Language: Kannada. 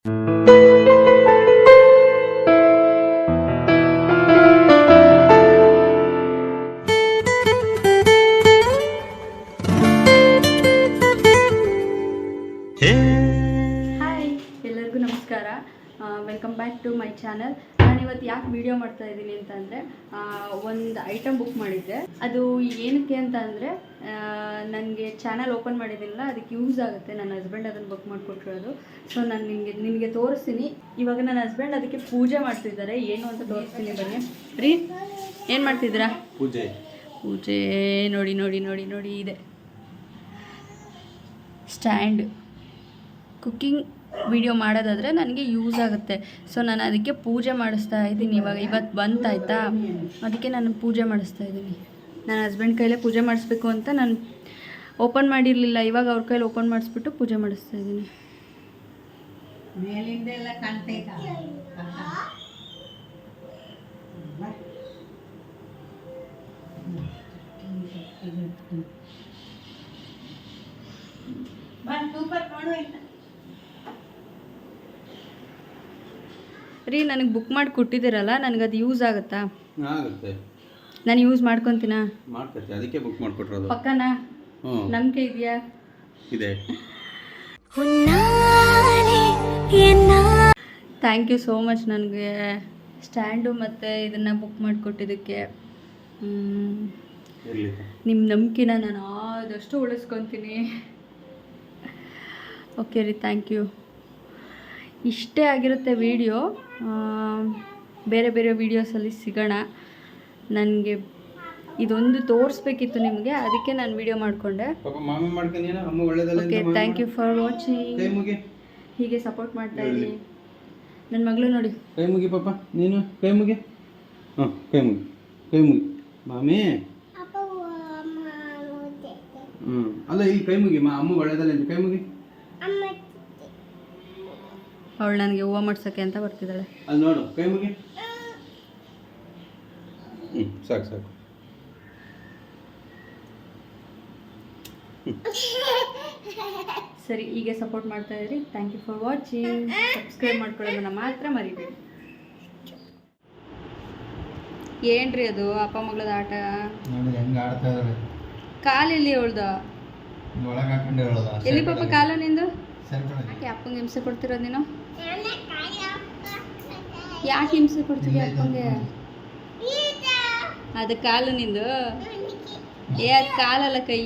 ಎಲ್ಲರಿಗೂ ನಮಸ್ಕಾರ. Welcome back to my channel. ನಾನಿವತ್ತು ಯಾಕೆ ವಿಡಿಯೋ ಮಾಡ್ತಾ ಇದ್ದೀನಿ ಅಂತಂದರೆ, ಒಂದು ಐಟಮ್ ಬುಕ್ ಮಾಡಿದ್ದೆ. ಅದು ಏನಕ್ಕೆ ಅಂತ ಅಂದರೆ, ನನಗೆ ಚಾನಲ್ ಓಪನ್ ಮಾಡಿದ್ದೀನಲ್ಲ, ಅದಕ್ಕೆ ಯೂಸ್ ಆಗುತ್ತೆ. ನನ್ನ ಹಸ್ಬೆಂಡ್ ಅದನ್ನು ಬುಕ್ ಮಾಡಿಕೊಟ್ಟಿರೋದು. ಸೊ ನಾನು ನಿಮಗೆ ತೋರಿಸ್ತೀನಿ. ಇವಾಗ ನನ್ನ ಹಸ್ಬೆಂಡ್ ಅದಕ್ಕೆ ಪೂಜೆ ಮಾಡ್ತಿದ್ದಾರೆ. ಏನು ಅಂತ ತೋರಿಸ್ತೀನಿ ಬನ್ನಿ. ರೀ, ಏನು ಮಾಡ್ತಿದ್ದೀರಾ? ಪೂಜೆ ನೋಡಿ ನೋಡಿ ನೋಡಿ ನೋಡಿ ಇದೆ ಸ್ಟ್ಯಾಂಡ್. ಕುಕ್ಕಿಂಗ್ ವಿಡಿಯೋ ಮಾಡೋದಾದರೆ ನನಗೆ ಯೂಸ್ ಆಗುತ್ತೆ. ಸೊ ನಾನು ಅದಕ್ಕೆ ಪೂಜೆ ಮಾಡಿಸ್ತಾ ಇದ್ದೀನಿ. ಇವತ್ತು ಬಂತಾಯ್ತಾ, ಅದಕ್ಕೆ ನಾನು ಪೂಜೆ ಮಾಡಿಸ್ತಾ ಇದ್ದೀನಿ. ನನ್ನ ಹಸ್ಬೆಂಡ್ ಕೈಲೇ ಪೂಜೆ ಮಾಡಿಸ್ಬೇಕು ಅಂತ ನಾನು ಓಪನ್ ಮಾಡಿರಲಿಲ್ಲ. ಇವಾಗ ಅವ್ರ ಕೈಲಿ ಓಪನ್ ಮಾಡಿಸ್ಬಿಟ್ಟು ಪೂಜೆ ಮಾಡಿಸ್ತಾ ಇದ್ದೀನಿ. ಮೇಲಿಂದೆಲ್ಲ ಕಾಣ್ತೈತಾ? ರೀ, ನನಗೆ ಬುಕ್ ಮಾಡಿ ಕೊಟ್ಟಿದ್ದೀರಲ್ಲ, ನನಗದು ಯೂಸ್ ಆಗುತ್ತಾ? ಆಗುತ್ತೆ. ನಾನು ಯೂಸ್ ಮಾಡ್ಕೊತೀನಾ? ಮಾಡ್ಕೊತೀವಿ, ಅದಕ್ಕೆ ಬುಕ್ ಮಾಡಿಕೊಟ್ಟಿರೋದು. ಪಕ್ಕನಾ? ನಂಬಿಕೆ ಇದೆಯಾ? ಇದೆ. ಥ್ಯಾಂಕ್ ಯು ಸೋ ಮಚ್ ನನಗೆ ಸ್ಟ್ಯಾಂಡು ಮತ್ತು ಇದನ್ನು ಬುಕ್ ಮಾಡಿಕೊಟ್ಟಿದ್ದಕ್ಕೆ. ನಿಮ್ಮ ನಂಬಿಕೆನ ನಾನು ಆದಷ್ಟು ಉಳಿಸ್ಕೊತೀನಿ. ಓಕೆ ರೀ, ಥ್ಯಾಂಕ್ ಯು. ಇಷ್ಟೇ ಆಗಿರುತ್ತೆ ವಿಡಿಯೋ. ಬೇರೆ ಬೇರೆ ವೀಡಿಯೋಸಲ್ಲಿ ಸಿಗೋಣ. ನನಗೆ ಇದೊಂದು ತೋರಿಸ್ಬೇಕಿತ್ತು ನಿಮಗೆ, ಅದಕ್ಕೆ ನಾನು ವಿಡಿಯೋ ಮಾಡಿಕೊಂಡೆ. Okay, thank you for watching. ಹೀಗೆ ಸಪೋರ್ಟ್ ಮಾಡ್ತಾ ಇದ್ದೀನಿ. ನನ್ನ ಮಗಳು ನೋಡಿ, ಕೈ ಮುಗಿ ಪಾಪ, ನೀನು ಕೈ ಮುಗಿ. ಹಾಂ, ಕೈ ಮುಗಿ, ಕೈ ಮುಗಿ ಮಾಮಿ. ಅಲ್ಲ, ಇಲ್ಲಿ ಕೈ ಮುಗಿ. ಅಮ್ಮ ಒಳ್ಳೆದಲ್ಲ ಅಂತ ಕೈ ಮುಗಿ. ಅವಳು ನನಗೆ ಹೂವು ಮಾಡ್ಸೋಕ್ಕೆ ಅಂತ ಬರ್ತಿದ್ದಾಳೆ. ಅಲ್ಲಿ ನೋಡು, ಕೈ ಮುಗಿ. ಸಾಕು ಸಾಕು. ಸರಿ, ಹೀಗೆ ಸಪೋರ್ಟ್ ಮಾಡ್ತಾ ಇದ್ರಿ. Thank you for watching. Subscribe ಮಾಡ್ಕೊಳ್ಳೋದನ್ನ ಮಾತ್ರ ಮರಿಬೇಡಿ. ಏನ್ರಿ ಅದು ಅಪ್ಪ ಮಗಳದ ಆಟ? ಕಾಲೆಲ್ಲಿ ಅವಳ್ದ? ಎಲ್ಲಿ ಪಾಪ ಕಾಲು ನಿಂದು? ಯಾಕೆ ಅಪ್ಪಂಗೆ ಹಿಂಸೆ ಕೊಡ್ತಿರೋದು ನೀನು? ಯಾಕೆ ಹಿಂಸೆ ಕೊಡ್ತೀವಿ ಅಪ್ಪಂಗೆ? ಅದು ಕಾಲು ನಿಂದು? ಅದು ಕಾಲಲ್ಲ, ಕೈ.